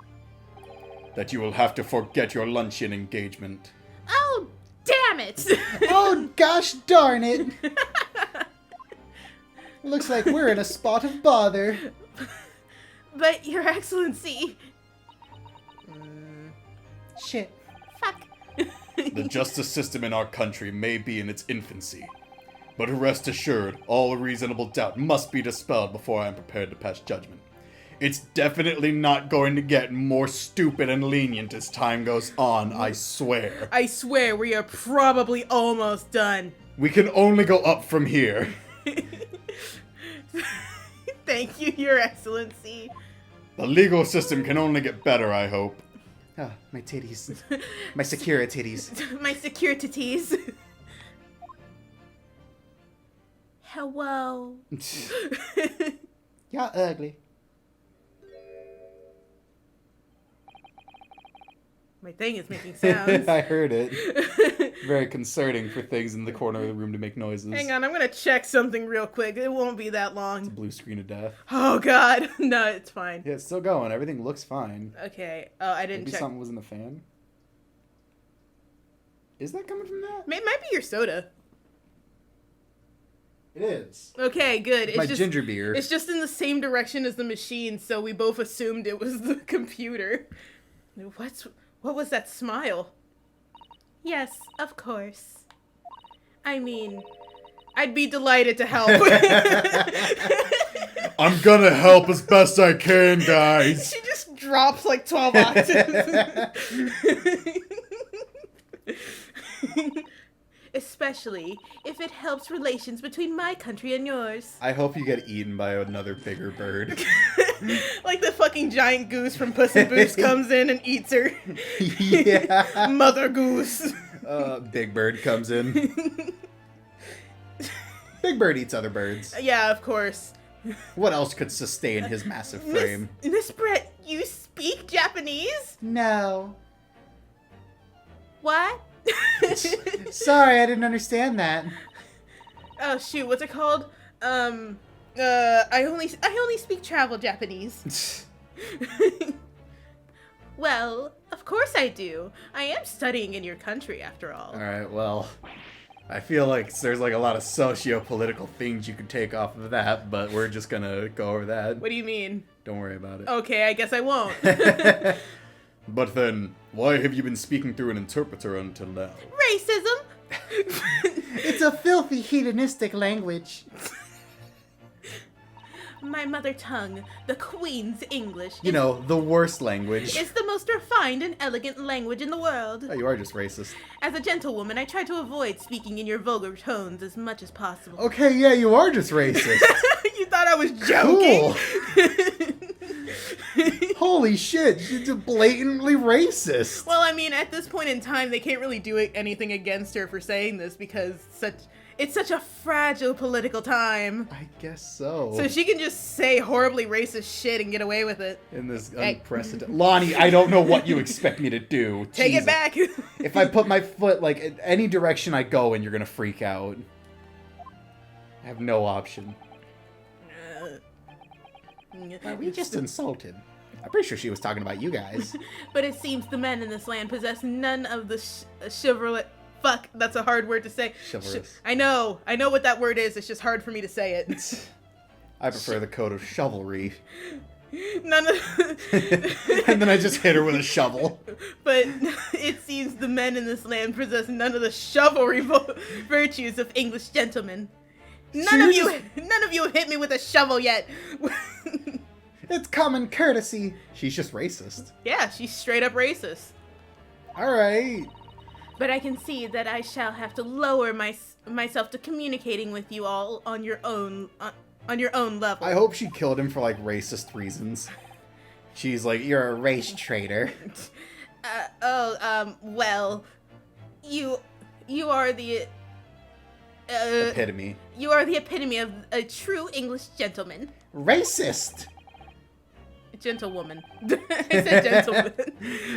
that you will have to forget your luncheon engagement. Oh, damn it! Oh, gosh darn it. Looks like we're in a spot of bother. But, Your Excellency... Shit. Fuck. The justice system in our country may be in its infancy, but rest assured, all reasonable doubt must be dispelled before I am prepared to pass judgment. It's definitely not going to get more stupid and lenient as time goes on, I swear. I swear we are probably almost done. We can only go up from here. Thank you, Your Excellency. The legal system can only get better, I hope. Ah, my titties. My Secura titties. My securities. Hello. Y'all ugly. My thing is making sounds. I heard it. Very concerning for things in the corner of the room to make noises. Hang on, I'm gonna check something real quick. It won't be that long. Blue screen of death. Oh god. No, it's fine. Yeah, it's still going. Everything looks fine. Okay. Oh, I didn't Maybe check. something was in the fan? Is that coming from that? It might be your soda. It is. Okay, good. It's My just, ginger beer. It's just in the same direction as the machine, so we both assumed it was the computer. What was that smile? Yes, of course. I mean, I'd be delighted to help. I'm gonna help as best I can, guys. She just drops like 12 octaves. Especially if it helps relations between my country and yours. I hope you get eaten by another bigger bird. Like the fucking giant goose from Puss in Boots comes in and eats her. Yeah. Mother goose. Big Bird comes in. Big Bird eats other birds. Yeah, of course. What else could sustain his massive frame? Miss Brett, you speak Japanese? No. What? Sorry, I didn't understand that. Oh shoot, what's it called? I only speak travel Japanese. Well, of course I do. I am studying in your country after all. Alright, well, I feel like there's like a lot of socio-political things you could take off of that, but we're just gonna go over that. What do you mean? Don't worry about it. Okay, I guess I won't. But then, why have you been speaking through an interpreter until now? Racism! It's a filthy, hedonistic language. My mother tongue, the Queen's English, You know, the worst language. is the most refined and elegant language in the world. Oh, you are just racist. As a gentlewoman, I try to avoid speaking in your vulgar tones as much as possible. Okay, yeah, you are just racist. You thought I was joking? Holy shit, she's just blatantly racist. Well, I mean, at this point in time, they can't really do anything against her for saying this because it's such a fragile political time. I guess so. So she can just say horribly racist shit and get away with it. In this Hey. unprecedented... Lonnie, I don't know what you expect me to do. Take Jesus. it back. If I put my foot, like, in any direction I go in, you're gonna freak out. I have no option. We just insulted. I'm pretty sure she was talking about you guys. But it seems the men in this land possess none of the chivalry. Fuck, that's a hard word to say. Chivalrous. I know what that word is. It's just hard for me to say it. I prefer the code of chivalry. None of. And then I just hit her with a shovel. But it seems the men in this land possess none of the chivalry virtues of English gentlemen. None of you have hit me with a shovel yet. It's common courtesy. She's just racist. Yeah, she's straight up racist. Alright. But I can see that I shall have to lower myself to communicating with you all on your own level. I hope she killed him for, like, racist reasons. She's like, you're a race traitor. Well, you are the Epitome. You are the epitome of a true English gentleman. Racist! Gentlewoman. I said gentleman.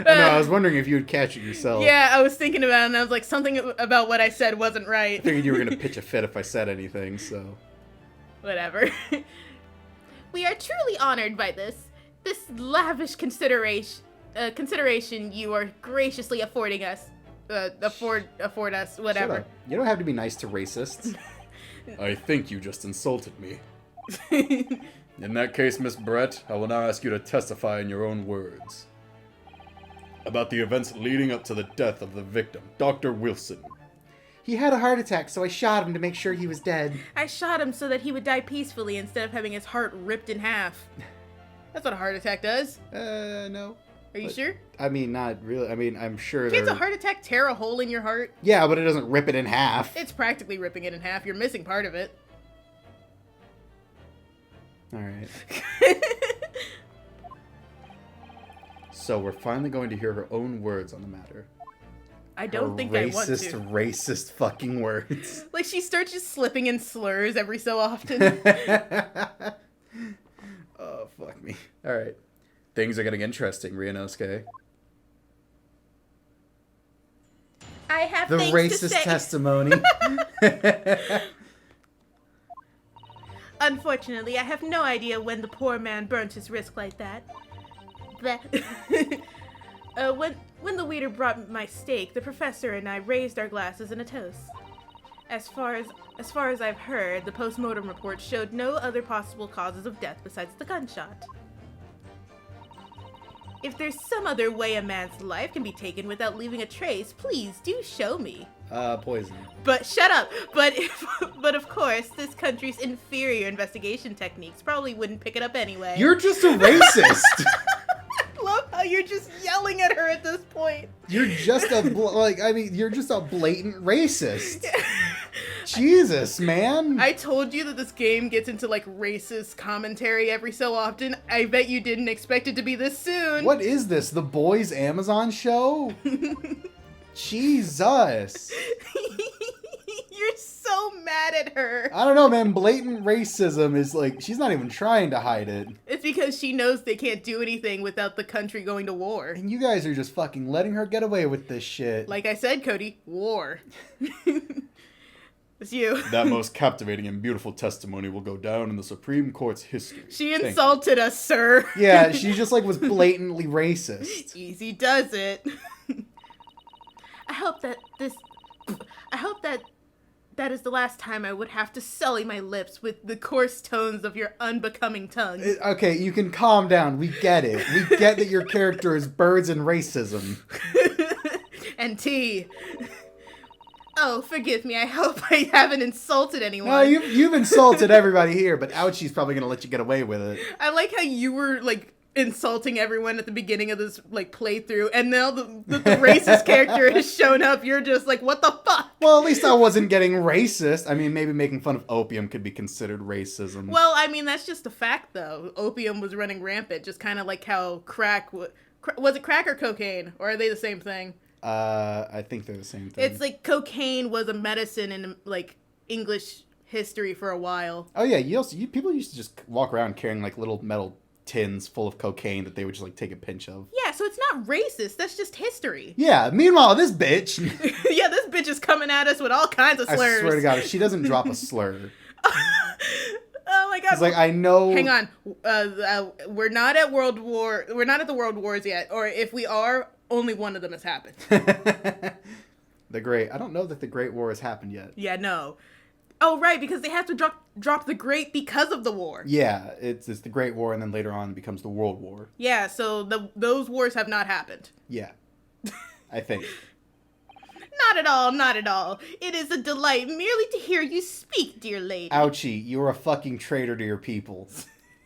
I know, I was wondering if you would catch it yourself. Yeah, I was thinking about it, and I was like, something about what I said wasn't I right. figured you were gonna pitch a fit if I said anything, so... Whatever. We are truly honored by this lavish consideration you are graciously affording us. Afford us, Shut whatever. up. You don't have to be nice to racists. I think you just insulted me. In that case, Miss Brett, I will now ask you to testify in your own words. About the events leading up to the death of the victim, Dr. Wilson. He had a heart attack, so I shot him to make sure he was dead. I shot him so that he would die peacefully instead of having his heart ripped in half. That's what a heart attack does. No. Are you But- sure? I mean, not really. I mean, I'm sure Can't a there... heart attack tear a hole in your heart? Yeah, but it doesn't rip it in half. It's practically ripping it in half. You're missing part of it. Alright. So we're finally going to hear her own words on the matter. I don't Her think I want to. racist fucking words. Like, she starts just slipping in slurs every so often. Oh, fuck me. Alright. Things are getting interesting, Ryunosuke. I have The things to racist say. testimony. Unfortunately, I have no idea when the poor man burnt his wrist like that. When the waiter brought my steak, the professor and I raised our glasses in a toast. As far as I've heard, the post-mortem report showed no other possible causes of death besides the gunshot. If there's some other way a man's life can be taken without leaving a trace, please do show me. Poison. But shut up. But of course, this country's inferior investigation techniques probably wouldn't pick it up anyway. You're just a racist! I love how you're just yelling at her at this point. You're just a, you're just a blatant racist. Jesus, man. I told you that this game gets into like racist commentary every so often. I bet you didn't expect it to be this soon. What is this, the boys' Amazon show? Jesus. You're so mad at her. I don't know, man. Blatant racism is like, she's not even trying to hide it. It's because she knows they can't do anything without the country going to war. And you guys are just fucking letting her get away with this shit. Like I said, Cody, war. It's you. That most captivating and beautiful testimony will go down in the Supreme Court's history. She Thank you. insulted us, sir. Yeah, she just like was blatantly racist. Easy does it. I hope that is the last time I would have to sully my lips with the coarse tones of your unbecoming tongue. Okay, you can calm down. We get it. We get that your character is birds and racism. And tea. Oh, forgive me. I hope I haven't insulted anyone. No, you've insulted everybody here, but Ouchie's probably gonna let you get away with it. I like how you were like insulting everyone at the beginning of this like playthrough, and now the racist character has shown up. You're just like, what the fuck? Well, at least I wasn't getting racist. I mean, maybe making fun of opium could be considered racism. Well, I mean, that's just a fact, though. Opium was running rampant, just kind of like how crack was it crack or cocaine, or are they the same thing? I think they're the same thing. It's like cocaine was a medicine in like English history for a while. Oh yeah, people used to just walk around carrying like little metal tins full of cocaine that they would just like take a pinch of. Yeah, so it's not racist. That's just history. Yeah. Meanwhile, this bitch. Yeah, this bitch is coming at us with all kinds of slurs. I swear to God, if she doesn't drop a slur. Oh my God. It's like I know. Hang on. We're not at World War. We're not at the World Wars yet. Or if we are, only one of them has happened. I don't know that the Great War has happened yet. Yeah, no. Oh, right, because they have to drop the Great because of the war. Yeah, it's the Great War, and then later on it becomes the World War. Yeah, so those wars have not happened. Yeah, I think. Not at all, not at all. It is a delight merely to hear you speak, dear lady. Ouchie, you're a fucking traitor to your people.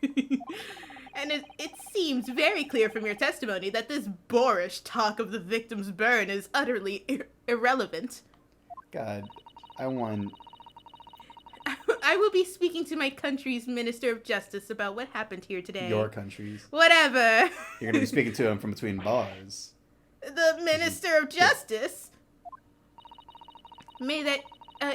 And it seems very clear from your testimony that this boorish talk of the victim's burn is utterly irrelevant. God, I won. I will be speaking to my country's Minister of Justice about what happened here today. Your countries. Whatever. You're gonna be speaking to him from between bars. The Minister of Justice? May that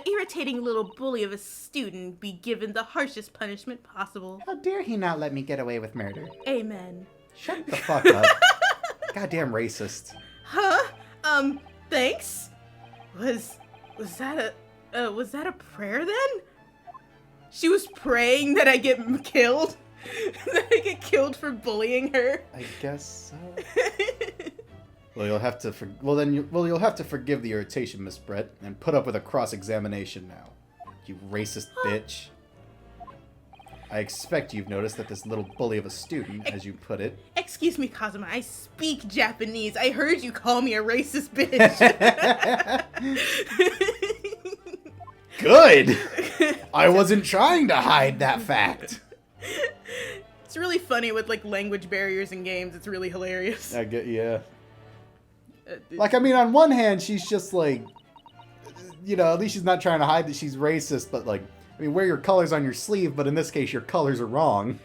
irritating little bully of a student be given the harshest punishment possible. How dare he not let me get away with murder? Amen. Shut the fuck up. Goddamn racist. Huh? Thanks? Was that a prayer then? She was praying that I get killed? That I get killed for bullying her? I guess so. Well, you'll have to you'll have to forgive the irritation, Miss Brett, and put up with a cross-examination now. You racist bitch. I expect you've noticed that this little bully of a student, as you put it. Excuse me, Kazuma, I speak Japanese. I heard you call me a racist bitch. Good! I wasn't trying to hide that fact. It's really funny with like language barriers in games. It's really hilarious. Yeah. Like, I mean, on one hand, she's just like, you know, at least she's not trying to hide that she's racist, but like, I mean, wear your colors on your sleeve, but in this case, your colors are wrong.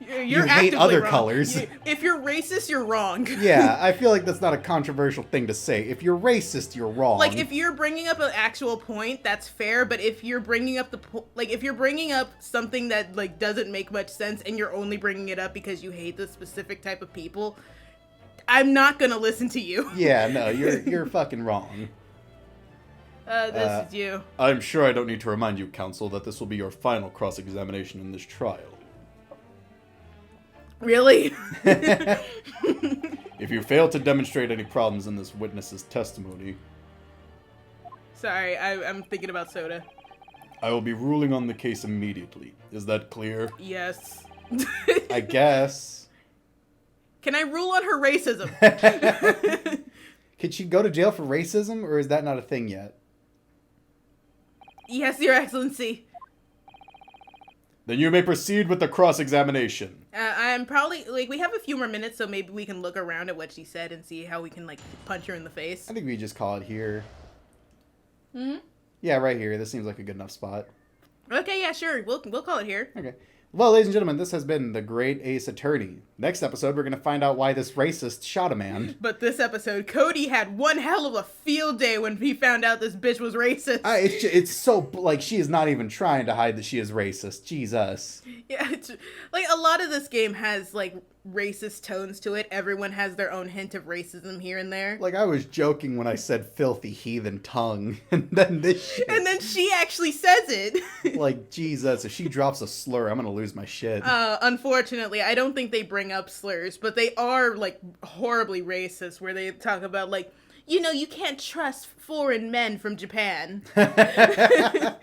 You're hate actively other wrong. colors. If you're racist, you're wrong. Yeah, I feel like that's not a controversial thing to say. If you're racist, you're wrong. Like, if you're bringing up an actual point, that's fair, but if you're bringing up if you're bringing up something that, like, doesn't make much sense, and you're only bringing it up because you hate this specific type of people, I'm not gonna listen to you. Yeah, no, you're fucking wrong. This is you. I'm sure I don't need to remind you, counsel, that this will be your final cross-examination in this trial. Really? If you fail to demonstrate any problems in this witness's testimony, Sorry, I'm thinking about soda. I will be ruling on the case immediately. Is that clear? Yes. I guess. Can I rule on her racism? Could she go to jail for racism, or is that not a thing yet? Yes, Your Excellency. Then you may proceed with the cross-examination. I'm probably, like, we have a few more minutes, so maybe we can look around at what she said and see how we can, like, punch her in the face. I think we just call it here. Hmm? Yeah, right here. This seems like a good enough spot. Okay, yeah, sure. We'll call it here. Okay. Well, ladies and gentlemen, this has been The Great Ace Attorney. Next episode, we're going to find out why this racist shot a man. But this episode, Cody had one hell of a field day when he found out this bitch was racist. It's so, like, she is not even trying to hide that she is racist. Jesus. Yeah, it's, like, a lot of this game has, like, racist tones to it. Everyone has their own hint of racism here and there. Like, I was joking when I said filthy heathen tongue, and then this shit. And then she actually says it. Like, Jesus, if she drops a slur, I'm gonna lose my shit. Unfortunately, I don't think they bring up slurs, but they are, like, horribly racist, where they talk about, like, you know, you can't trust foreign men from Japan. Well,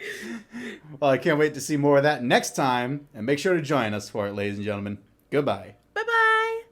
I can't wait to see more of that next time, and make sure to join us for it, ladies and gentlemen. Goodbye. Bye-bye.